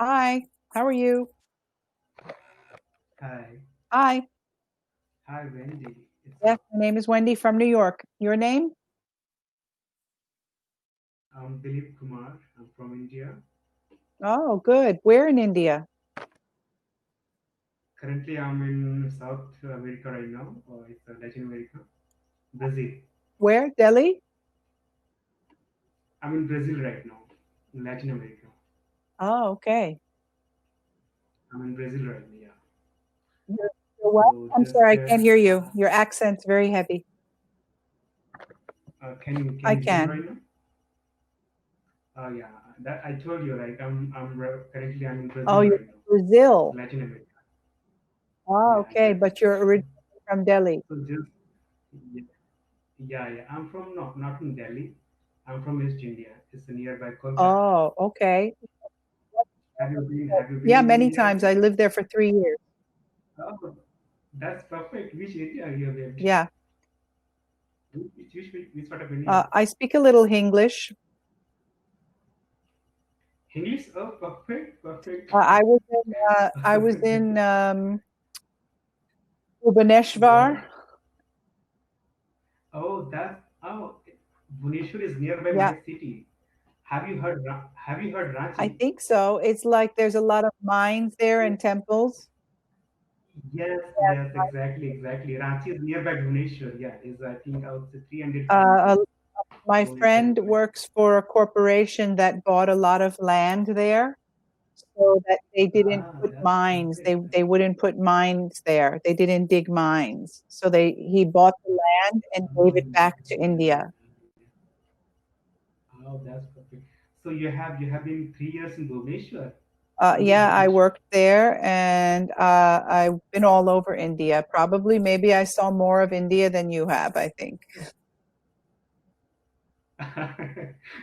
Hi, how are you? Hi. Hi, Hi, Wendy. yes, my name is Wendy from New York. Your name? I'm Dilip Kumar. I'm from India. Oh, good. Where in India? Currently, I'm in South America right now, or it's Latin America, Brazil. Where? Delhi? I'm in Brazil right now, in Latin America. Oh, okay. I'm in Brazil right now, yeah. You're what? So I'm just, sorry, I can't hear you. Your accent's very heavy. can I you hear me can. right now? Yeah, that I told you, like currently I'm in Oh, Brazil you're right now, in Brazil. Latin America. Oh, Yeah, okay, yes. but you're originally from Delhi. So just yeah, yeah. I'm from not in Delhi. I'm from East India. It's nearby Kolkata. Oh, okay. Have you been Yeah, in many India times. ever? I lived there for 3 years. Oh, that's perfect. Which area you have lived? Yeah. Which part of India? I speak a little English. English? Oh, perfect, perfect. I was in Bhubaneswar. Where? Oh, Bhubaneswar is nearby my Yeah, city. Have you heard I Ranchi? think so. It's like there's a lot of mines there and temples. Yes, yes, exactly, exactly. Ranchi is nearby Bhubaneswar. Yeah, is I think I would say 300 Uh, kilometers. my So it's friend works for a corporation that bought a lot of land there, so that they didn't put that's mines. perfect. They wouldn't put mines there. They didn't dig mines. So he bought the land and gave Oh, it back to India. oh, that's perfect. So you have been 3 years in Bhubaneswar. Only in Yeah, I Bhubaneswar. worked there, and I've been all over India. Probably, maybe I saw more of India than you have, I think.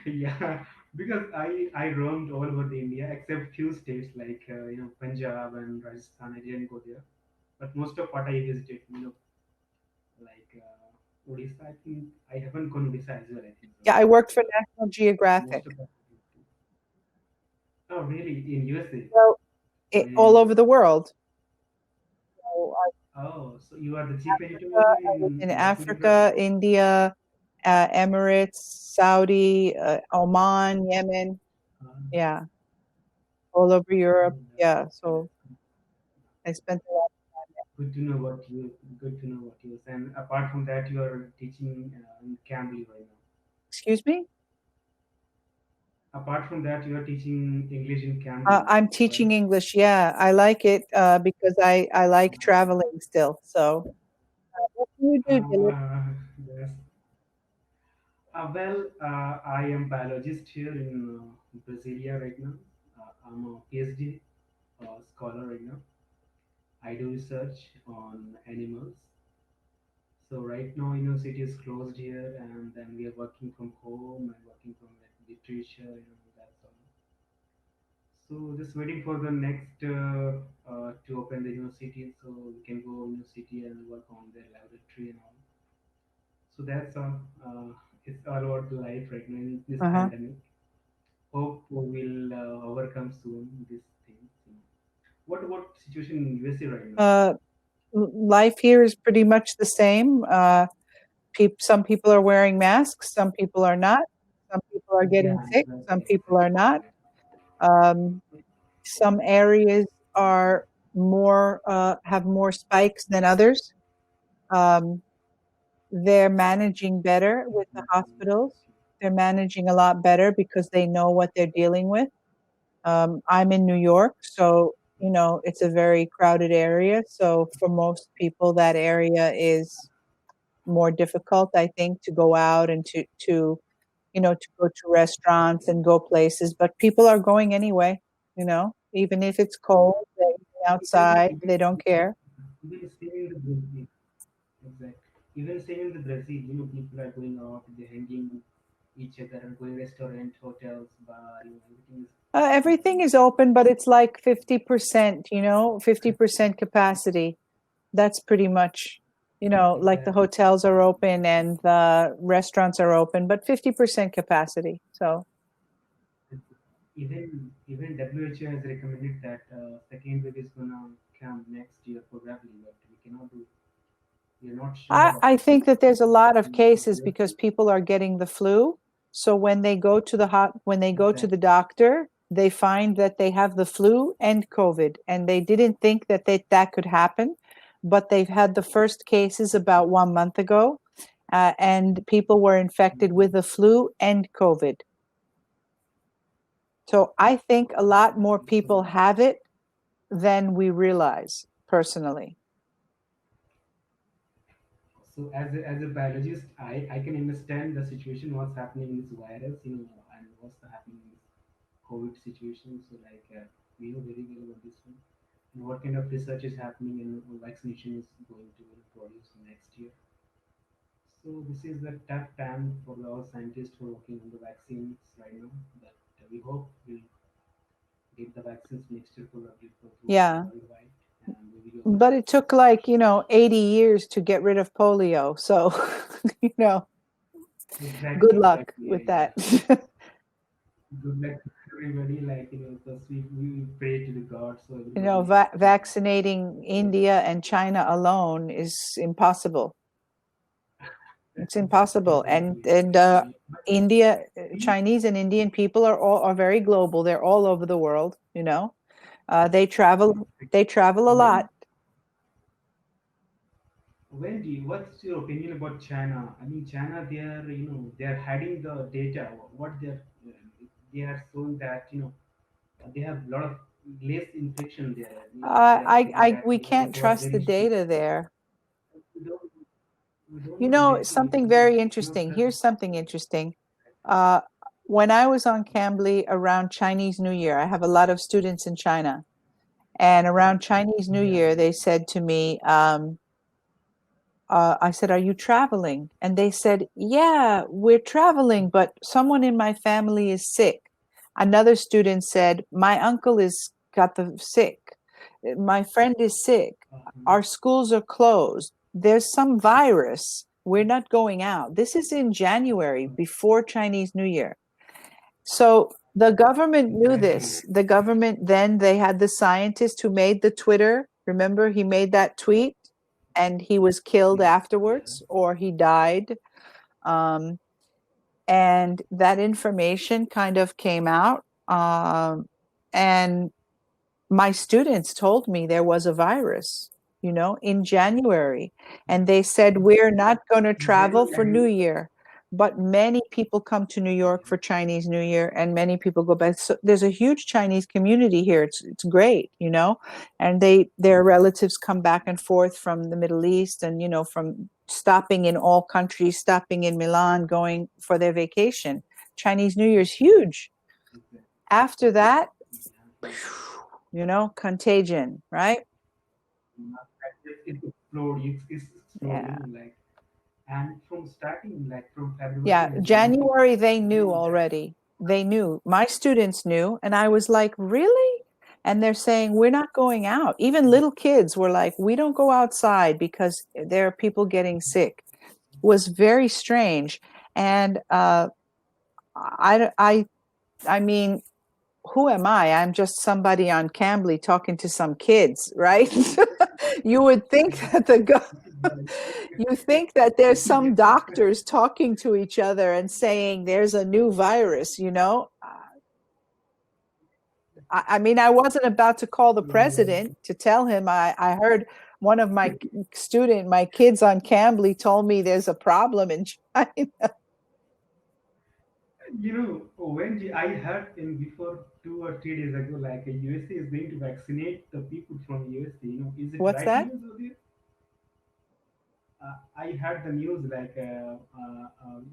Yeah, because I roamed all over the India except few states like Punjab and Rajasthan. I didn't go there, but most of what I visited, like Odisha. I think I haven't gone Odisha as well. I think so. Yeah, I worked But for National most Geographic. of that. Oh, really? In USA So or in all India? over the world. So Oh, so you are the chief editor I was in in National Africa, Geographic? India, Emirates, Saudi, Oman, Yemen. Uh, Yeah, all over Europe. oh, Yeah, that's so I spent a lot. good to know what you good to know what you. And apart from that, you are teaching in Cambly right now. Excuse me? Apart from that, you are teaching English in Cambly, I'm right? teaching English. Yeah, I like it because I like traveling still. So what do you do, Dilip? Yes. I am biologist here in Brasilia right now. I'm a PhD scholar right now. I do research on animals. So right now, university is closed here, and then we are working from home and working from like literature, that's all. So just waiting for the next to open the university, so we can go university and work on their laboratory and all. So that's all. It's all about life right now in this Uh-huh. pandemic. Hope we will overcome soon this thing. What about situation in USA right now? Uh, Life here is pretty much the same. Some people are wearing masks, some people are not. Some people are getting Yeah, sick, some exactly, people are not. exactly. Um, some areas are more have more spikes than others. Um, they're managing better with the hospitals. They're managing a lot better because they know what they're dealing with. I'm in New York, so it's a very crowded area. So for most people, that area is more difficult, I think, to go out and to go to restaurants and go places. But people are going anyway. Even if it's cold, they're eating Even outside. They don't care. even same in the Brazil, exactly. Even same in the Brazil, people are going out, they're hanging each other and going restaurant, hotels, bar, everything is Everything open. is open, but it's like 50%. 50% capacity. That's pretty much, like the Exactly. hotels are open and the restaurants are open, but 50% capacity. So even WHO has recommended that second wave is gonna come next year probably, but we cannot do. We are not sure of I think that there's a lot of the cases because situation. people are getting the flu. So when they go to the Exactly. doctor, they find that they have the flu and COVID, and they didn't think that that could happen, but they've had the first cases about 1 month ago, and people were infected with the flu and COVID. So I think a lot more people So, have it than we realize personally. as a biologist, I can understand the situation, what's happening in this virus, and what's happening in this COVID situation. So we know very well about this one, and what kind of research is happening, and vaccination is going to be produced next year. So this is the tough time for our scientists who are working on the vaccines right now. But we hope we'll get the vaccines next year probably for Yeah. worldwide, and we will But it took like, 80 years to get rid of polio. So, you know, good exactly, luck exactly, yeah, with yeah. that. Good luck to everybody. Because we pray to the God, so Vaccinating get India and China alone is impossible. It's impossible. And exactly, exactly. But India, we Chinese and Indian people are very global. They're all over the world. They travel a when lot. Wendy, what's your opinion about China? I mean, China, they are hiding the data. What they are showing that they have a lot of less infection there. They are saying that We can't they are trust the very strict. data there. We don't we don't know exactly. Something very We cannot interesting. trust. Here's something interesting. Uh, when I was on Cambly around Chinese New Year, I have a lot of students in China. And around Chinese New Yeah, Year, they said to me, I said, "Are you traveling?" And they said, "Yeah, we're traveling, but someone in my family is sick." Another student said, "My uncle is got the sick. My friend is sick. Our schools are closed. There's some virus. We're not going out." This is in January before Chinese New Year. So the government knew exactly. this. The government then they had the scientist who made the Twitter. Remember, he made that tweet and he was killed Yeah, yeah. afterwards or he died. Um, and that information kind of came out. And my students told me there was a virus, in January. And they said, we're not going to travel for New January. Year. But many people come to New York for Chinese New Year and many people go back. So there's a huge Chinese community here. It's great. And their relatives come back and forth from the Middle East and, from stopping in all countries, stopping in Milan, going for their vacation. Chinese New Year is huge. Yeah, After that, yeah. contagion, right? It explode. It's Yeah. exploding and from starting from Yeah. February has been January, they knew doing that. already. They knew. My students knew. And I was like, really? And they're saying, we're not going out. Even little kids were like, we don't go outside because there are people getting sick. It was very strange. And I, I, I mean, who am I? I'm just somebody on Cambly talking to some kids, right? You would think that you think that there's You some get suspect. doctors talking to each other and saying there's a new virus. I mean, I wasn't about to call the Yeah. president to tell him. I heard one of my kids on Cambly told me there's a problem in China. I heard in before 2 or 3 days ago, like USA is going to vaccinate the people from USA. Is it What's right that? news or there? I heard the news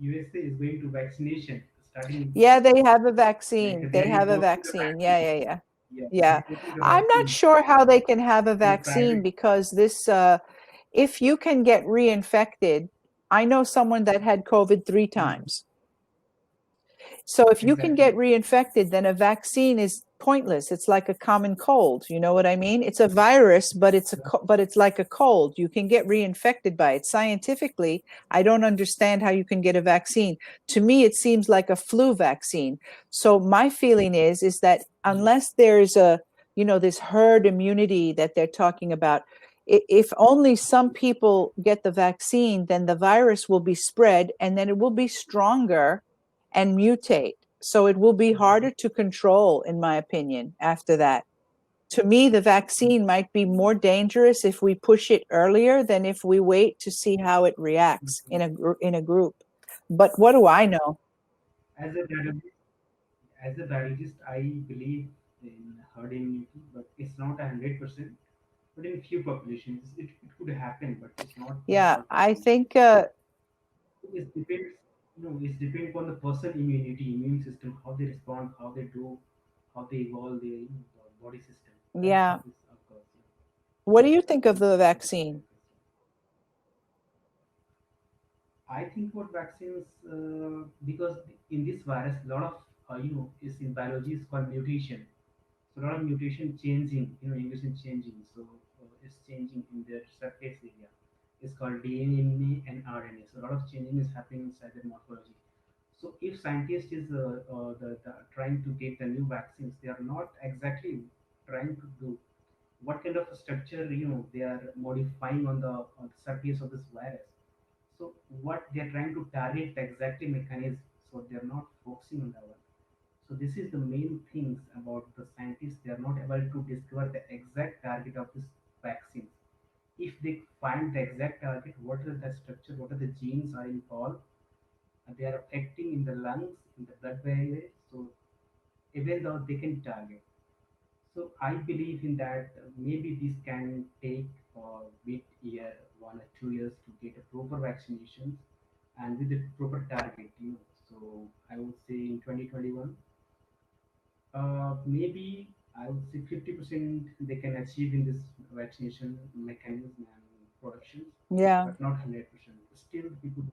USA is going to vaccination starting Yeah, they have a like vaccine. they They are have a importing the vaccine. Yeah, vaccine. yeah, yeah. Yeah, they're Yeah. importing the I'm not vaccine sure how they can have a from vaccine private. because if you can get reinfected, I know someone that had COVID 3 times. So if you can get Exactly. reinfected, then a vaccine is pointless. It's like a common cold. You know what I mean? It's a virus, but it's like a cold. You can get reinfected by it. Scientifically, I don't understand how you can get a vaccine. To me, it seems like a flu vaccine. So my feeling is that unless there's this herd immunity that they're talking about, if only some people get the vaccine, then the virus will be spread and then it will be stronger and mutate. So it will be harder to control, in my opinion, after that. To me, the vaccine might be more dangerous if we push it earlier than if we wait to see how it reacts in a group. But what do I know? As a biologist, I believe in herd immunity, but it's not 100%. But in few populations, it could happen, but it's not in Yeah, all I populations. think It depends. It depends upon the person immunity, immune system, how they respond, how they do, how they evolve their body system. That yeah. is of course. What do you think of the That is vaccine? interesting. I think what vaccines, because in this virus, a lot of is in biology is called mutation. So a lot of mutation changing, mutation changing. So it's changing in the surface area. It's called DNA and RNA. So a lot of changing is happening inside the morphology. So if scientists is trying to get the new vaccines, they are not exactly trying to do what kind of a structure they are modifying on the surface of this virus. So what they're trying to target the exactly mechanism. So they're not focusing on that one. So this is the main things about the scientists. They are not able to discover the exact target of this vaccine. If they find the exact target, what is the structure, what are the genes are involved, and they are affecting in the lungs, in the blood barrier. So even though they can target. So I believe in that maybe this can take bit year, 1 or 2 years to get a proper vaccinations and with a proper target. So I would say in 2021, maybe I would say 50% they can achieve in this vaccination mechanism and productions, Yeah. but not 100%. Still people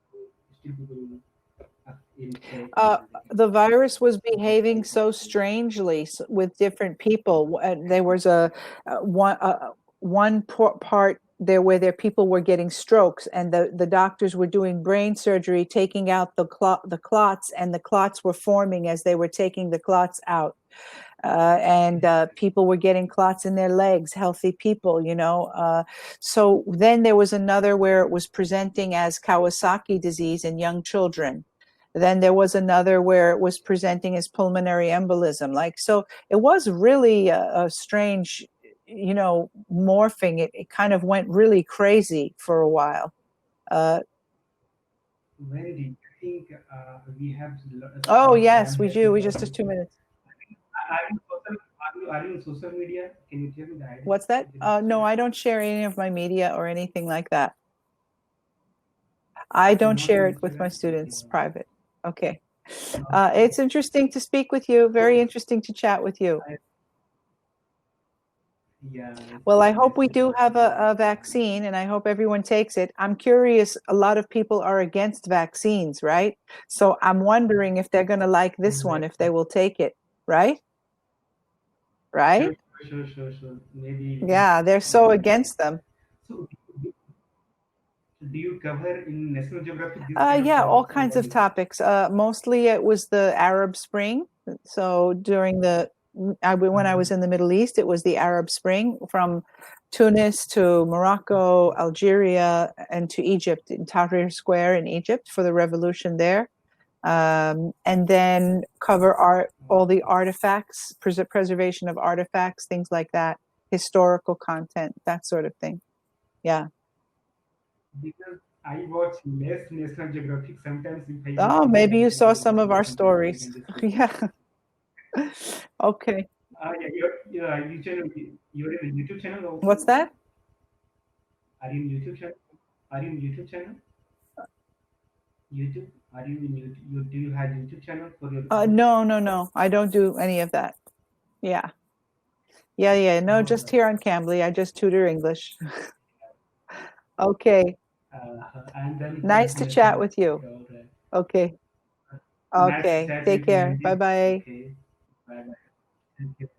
infect Uh, and they the virus was get behaving so strangely with different people. There was a one part there where people were getting strokes, and the doctors were doing brain surgery, taking out the clots, and the clots were forming as they were taking the clots out. And people were getting clots in their legs, healthy people. So then there was another where it was presenting as Kawasaki disease in young children. Then there was another where it was presenting as pulmonary embolism. So it was really a strange, morphing. It kind of went really crazy for a while. Uh, Wendy, I think we have a oh, lot of yes, time we left do. in We our just 2 minutes. are you on social media? Can you tell me the ID? What's that? The No, social I don't share any of my media or anything like that. I don't not share on it with my Instagram? Okay. students, private. Okay. Okay. It's interesting to speak with you. Very So interesting to chat with you. I, yeah, Well, I it's hope nice we to do talk to have you. a vaccine, and I hope everyone takes it. I'm curious, a lot of people are against vaccines, right? So I'm wondering if they're going to like this one, if they Exactly. will take it, right? Right? Sure. Maybe we can Yeah, they're talk so on that. against them. So, do you cover in National Geographic this kind of Yeah, all topics or kinds what of is it? topics. Mostly it was the Arab Spring. So when I was in the Middle East, it was the Arab Spring from Tunis to Morocco, Algeria, and to Egypt, in Tahrir Square in Egypt for the revolution there. And then cover all the artifacts, preservation of artifacts, things like that, historical content, that sort of thing. Yeah. Because I watch less National Geographic. Sometimes if I used Oh, to get maybe you saw anything some of interesting, our sometimes we stories. can discuss on Yeah. that. Yeah, you channel, you're in the YouTube channel What's also. that? Are you in YouTube channel? Are you in YouTube channel? YouTube? Are you in YouTube? Do you have YouTube channel for your college? No, no, no. I don't do any of that. Yeah. Yeah. No, All just right. here on Cambly. I just tutor English. Okay. I'm done for Nice this to chat lesson. with you. All right. Okay. Nice to Okay. chat Take with you, care. Bye Wendy. bye. Okay. Bye bye. Thank you.